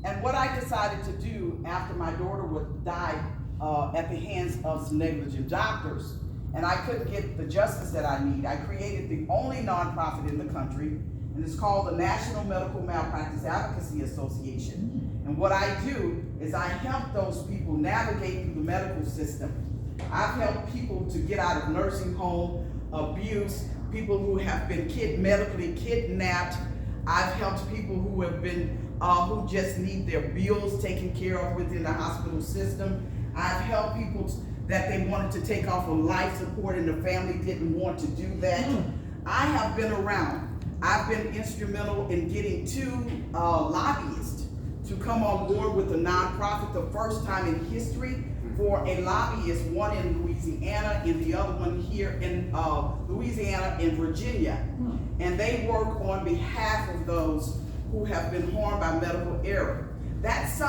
And what I decided to do after my daughter died at the hands of some negligent doctors, and I couldn't get the justice that I need, I created the only nonprofit in the country, and it's called the National Medical Malpractice Advocacy Association. And what I do is I help those people navigate through the medical system. I've helped people to get out of nursing home abuse, people who have been medically kidnapped. I've helped people who have been, who just need their bills taken care of within the hospital system. I've helped people that they wanted to take off of life support and the family didn't want to do that. I have been around. I've been instrumental in getting 2 lobbyists to come on board with a nonprofit, the first time in history for a lobbyist, one in Louisiana and the other one here in Louisiana and Virginia. And they work on behalf of those who have been harmed by medical error. That's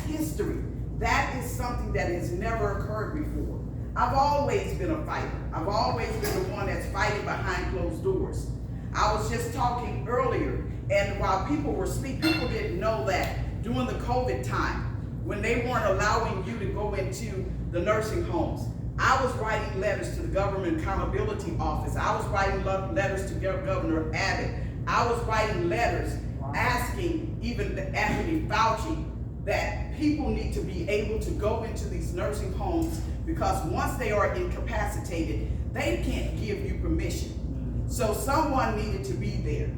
history. That is something that has never occurred before. I've always been a fighter. I've always been the one that's fighting behind closed doors. I was just talking earlier, and while people were speaking, people didn't know that during the COVID time, when they weren't allowing you to go into the nursing homes, I was writing letters to the Government Accountability Office. I was writing letters to Governor Abbott. I was writing letters asking even Anthony Fauci that people need to be able to go into these nursing homes, because once they are incapacitated, they can't give you permission. So someone needed to be there.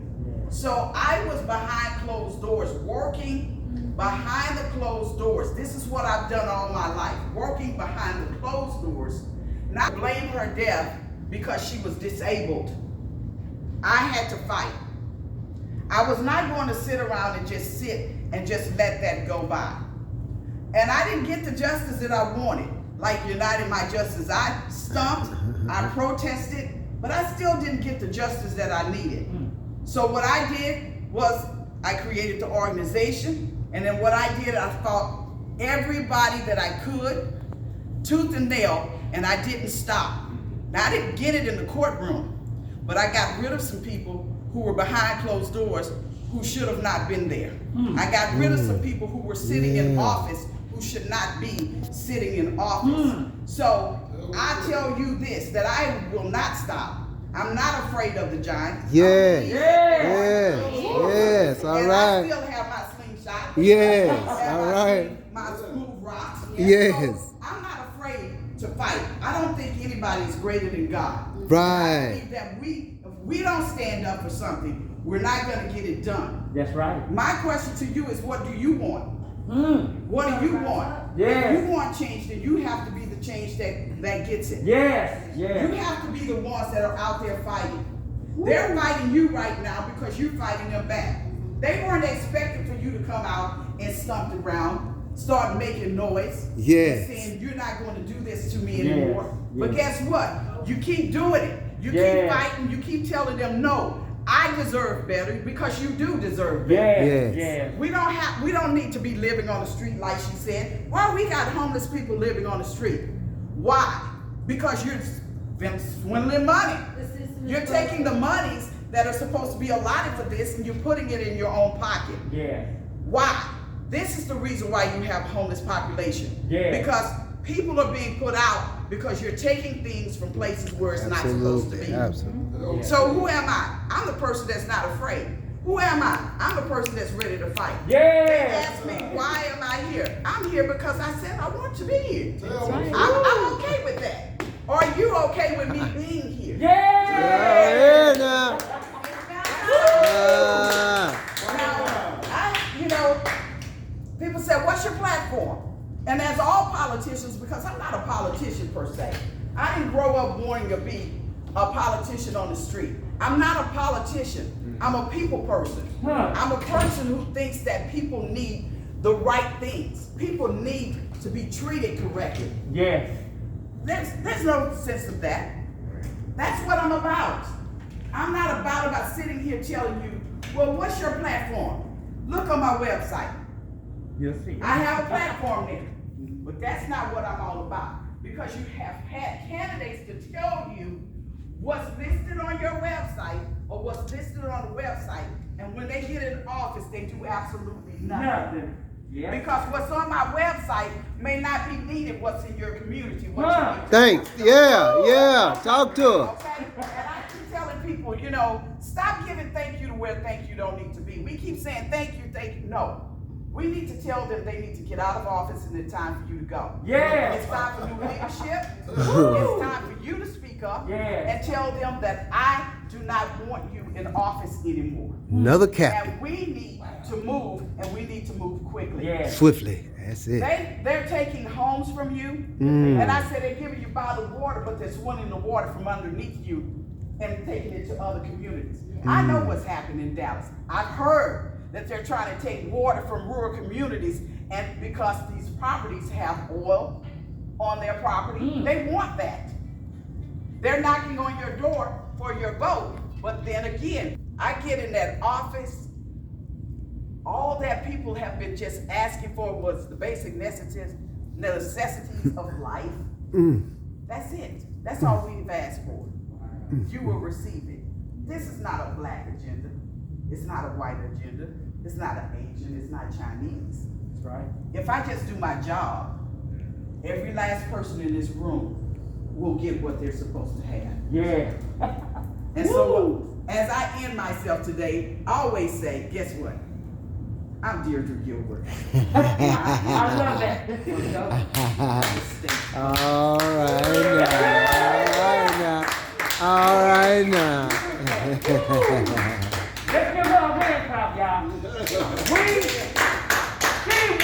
So I was behind closed doors, working behind the closed doors. This is what I've done all my life, working behind the closed doors. Not blame her death because she was disabled. I had to fight. I was not going to sit around and just sit and just let that go by. And I didn't get the justice that I wanted, like United My Justice. I stumped, I protested, but I still didn't get the justice that I needed. So what I did was I created the organization, and then what I did, I fought everybody that I could, tooth and nail, and I didn't stop. Now I didn't get it in the courtroom, but I got rid of some people who were behind closed doors who should have not been there. I got rid of some people who were sitting in office who should not be sitting in office. So I tell you this, that I will not stop. I'm not afraid of the giant. Yes. All and right. I still have my slingshot. Yes. All right. My smooth rocks. Yes. So I'm not afraid to fight. I don't think anybody is greater than God. Right. I believe that if we don't stand up for something, we're not going to get it done. That's right. My question to you is, what do you want? What do you want? Yes. If you want change, then you have to be the change that gets it. Yes. You have to be the ones that are out there fighting. They're fighting you right now because you're fighting them back. They weren't expecting for you to come out and stomp the ground, start making noise, and saying you're not going to do this to me anymore. But guess what? You keep doing it. You keep fighting. You keep telling them, no, I deserve better, because you do deserve better. We don't need to be living on the street like she said. Well, we got homeless people living on the street. Why? Because you're swindling money. You're taking the monies that are supposed to be allotted for this and you're putting it in your own pocket. Why? This is the reason why you have homeless population. Because people are being put out because you're taking things from places where it's not supposed to be. Absolutely. So who am I? I'm the person that's not afraid. Who am I? I'm the person that's ready to fight. They ask me, why am I here? I'm here because I said I want to be here. I'm okay with that. Are you okay with me being here? Now. People say, what's your platform? And as all politicians, because I'm not a politician per se, I didn't grow up wanting to be a politician on the street. I'm not a politician. I'm a people person. I'm a person who thinks that people need the right things. People need to be treated correctly. There's no sense of that. That's what I'm about. I'm not about sitting here telling you, well, what's your platform? Look on my website. You'll see. I have a platform there. But that's not what I'm all about. Because you have had candidates to tell you what's listed on your website or what's listed on the website. And when they get in office, they do absolutely nothing. Yeah. Because what's on my website may not be needed what's in your community. What you need to Thanks. do. Yeah. Talk to her. Okay? And I keep telling people, you know, stop giving thank you to where thank you don't need to be. We keep saying thank you, thank you. No. We need to tell them they need to get out of office and it's time for you to go. Yeah. It's time for new leadership. It's time for you to speak up and tell them that I do not want you in office anymore. Another cap. And we need to move, and we need to move quickly. Yeah. Swiftly. That's it. They're taking homes from you, Mm. and I said they're giving you bottled water, but they're swindling the water from underneath you and taking it to other communities. I know what's happening in Dallas. I've heard that they're trying to take water from rural communities, and because these properties have oil on their property, they want that. They're knocking on your door for your vote, but then again, I get in that office, all that people have been just asking for was the basic necessities of life. That's it. That's all we've asked for. You will receive it. This is not a black agenda. It's not a white agenda. It's not an Asian. It's not Chinese. That's right. If I just do my job, every last person in this room will get what they're supposed to have. Yeah. And so, as I end myself today, I always say, guess what? I'm Deirdre Gilbert. I love that. All right now. Let's give her a hand clap, y'all. She will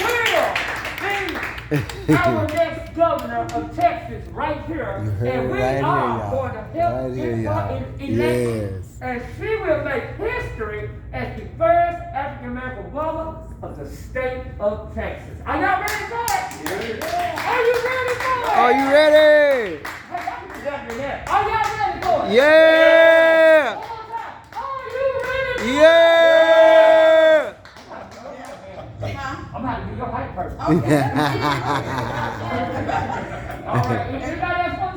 be our next governor of Texas right here. You heard And we right here, are y'all. going to help Right here, get her y'all. elected. Yes. And she will make history as the first African-American woman of the state of Texas. Are y'all ready for it? Yeah. Are you ready for it? Are you ready? Hey, I can do that. Are y'all ready for it? Yeah. One more time. Are you ready for it? Yeah. I'm about to be your hype person. Okay. All right. Anybody else want